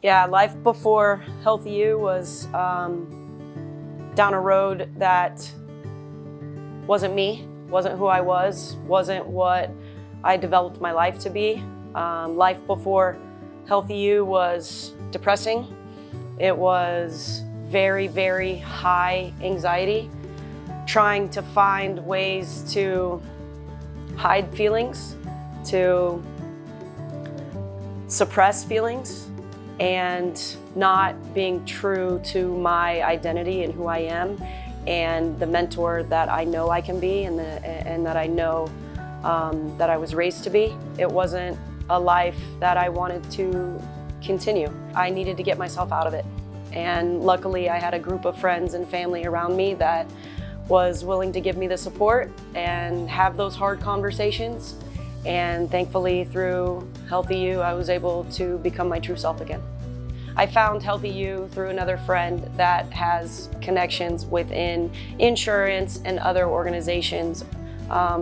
Yeah, life before HealthyU was down a road that wasn't me, wasn't who I was, wasn't what I developed my life to be. Life before HealthyU was depressing. It was very, very high anxiety, trying to find ways to hide feelings, to suppress feelings, and not being true to my identity and who I am and the mentor that I know I can be and that I know that I was raised to be. It wasn't a life that I wanted to continue. I needed to get myself out of it. And luckily I had a group of friends and family around me that was willing to give me the support and have those hard conversations. And thankfully through HealthyU, I was able to become my true self again. I found HealthyU through another friend that has connections within insurance and other organizations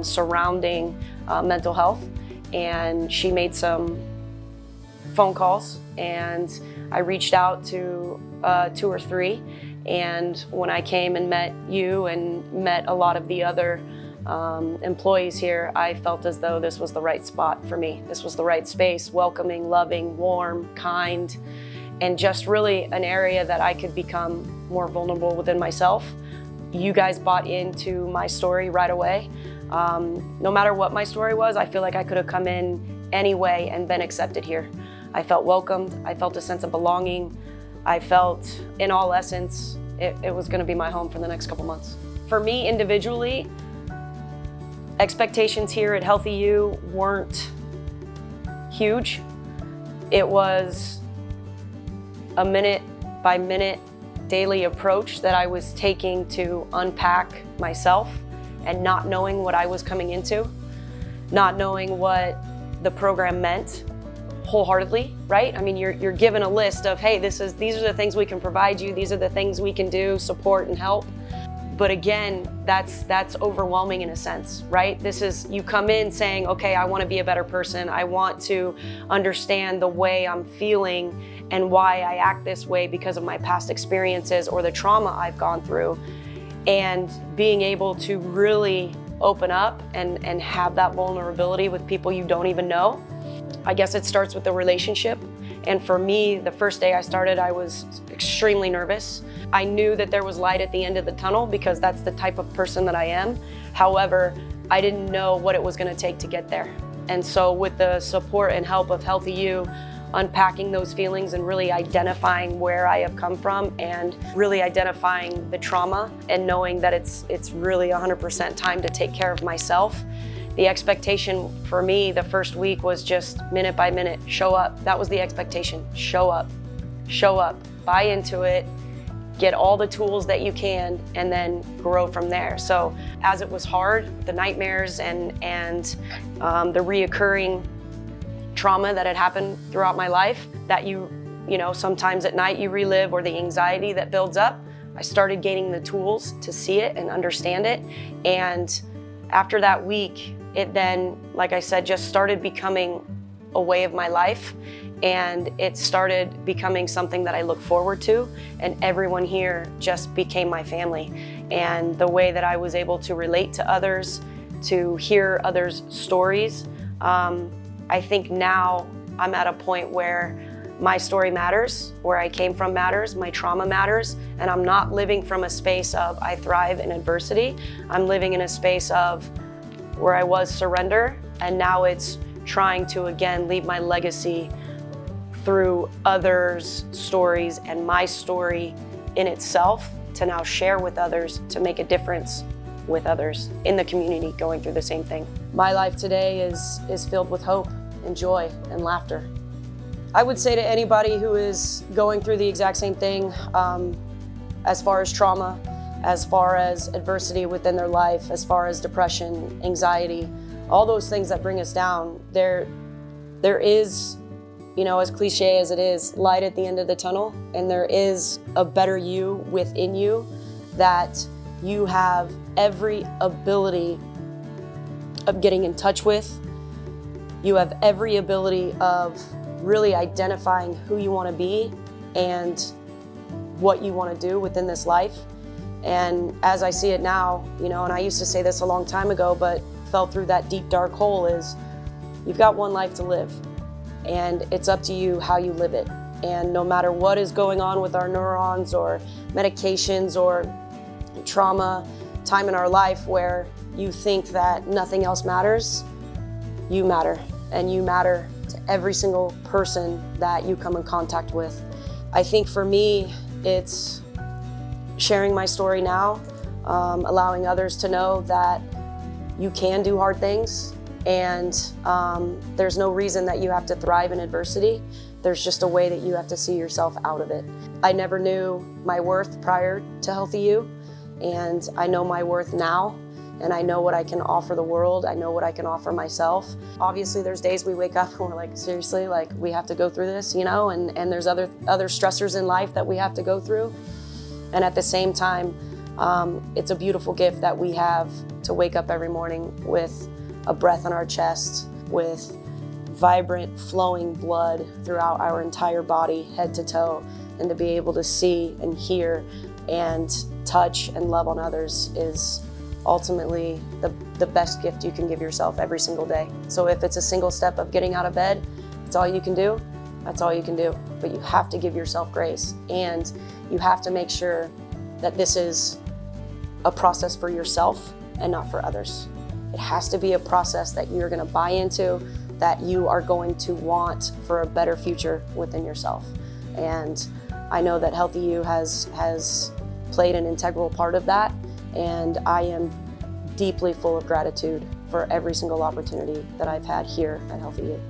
surrounding mental health. And she made some phone calls and I reached out to 2 or 3. And when I came and met you and met a lot of the other employees here, I felt as though this was the right spot for me. This was the right space, welcoming, loving, warm, kind, and just really an area that I could become more vulnerable within myself. You guys bought into my story right away. No matter what my story was, I feel like I could have come in anyway and been accepted here. I felt welcomed, I felt a sense of belonging. I felt, in all essence, it was gonna be my home for the next couple months. For me individually, expectations here at HealthyU weren't huge. It was a minute by minute daily approach that I was taking to unpack myself and not knowing what I was coming into, not knowing what the program meant wholeheartely, right? I mean, you're given a list of, hey, these are the things we can provide you, these are the things we can do, support and help. But again, that's overwhelming in a sense, right? This is, you come in saying, okay, I want to be a better person. I want to understand the way I'm feeling and why I act this way because of my past experiences or the trauma I've gone through. And being able to really open up and have that vulnerability with people you don't even know. I guess it starts with the relationship. And for me, the first day I started, I was extremely nervous. I knew that there was light at the end of the tunnel because that's the type of person that I am. However, I didn't know what it was going to take to get there. And so with the support and help of HealthyU, unpacking those feelings and really identifying where I have come from and really identifying the trauma and knowing that it's really 100% time to take care of myself. The expectation for me the first week was just minute by minute, show up. That was the expectation, show up, buy into it, get all the tools that you can, and then grow from there. So as it was hard, the nightmares and the reoccurring trauma that had happened throughout my life that you know, sometimes at night you relive, or the anxiety that builds up, I started gaining the tools to see it and understand it. And after that week, it then, like I said, just started becoming a way of my life. And it started becoming something that I look forward to. And everyone here just became my family. And the way that I was able to relate to others, to hear others' stories, I think now I'm at a point where my story matters, where I came from matters, my trauma matters, and I'm not living from a space of I thrive in adversity. I'm living in a space of where I was surrender, and now it's trying to again leave my legacy through others' stories and my story in itself to now share with others, to make a difference with others in the community going through the same thing. My life today is filled with hope and joy and laughter. I would say to anybody who is going through the exact same thing, as far as trauma, as far as adversity within their life, as far as depression, anxiety, all those things that bring us down, there is, you know, as cliche as it is, light at the end of the tunnel, and there is a better you within you that you have every ability of getting in touch with. You have every ability of really identifying who you want to be and what you want to do within this life. And as I see it now, and I used to say this a long time ago, but fell through that deep, dark hole, is you've got one life to live, and it's up to you how you live it. And no matter what is going on with our neurons or medications or trauma, time in our life where you think that nothing else matters, you matter. And you matter to every single person that you come in contact with. I think for me, it's sharing my story now, allowing others to know that you can do hard things, and there's no reason that you have to thrive in adversity. There's just a way that you have to see yourself out of it. I never knew my worth prior to HealthyU, and I know my worth now, and I know what I can offer the world. I know what I can offer myself. Obviously, there's days we wake up and we're like, seriously, like we have to go through this, and there's other stressors in life that we have to go through. And at the same time, it's a beautiful gift that we have to wake up every morning with a breath in our chest, with vibrant, flowing blood throughout our entire body, head to toe, and to be able to see and hear and touch and love on others is ultimately the best gift you can give yourself every single day. So if it's a single step of getting out of bed, it's all you can do, that's all you can do. But you have to give yourself grace, and you have to make sure that this is a process for yourself and not for others. It has to be a process that you're going to buy into, that you are going to want for a better future within yourself. And I know that HealthyU has played an integral part of that, and I am deeply full of gratitude for every single opportunity that I've had here at HealthyU.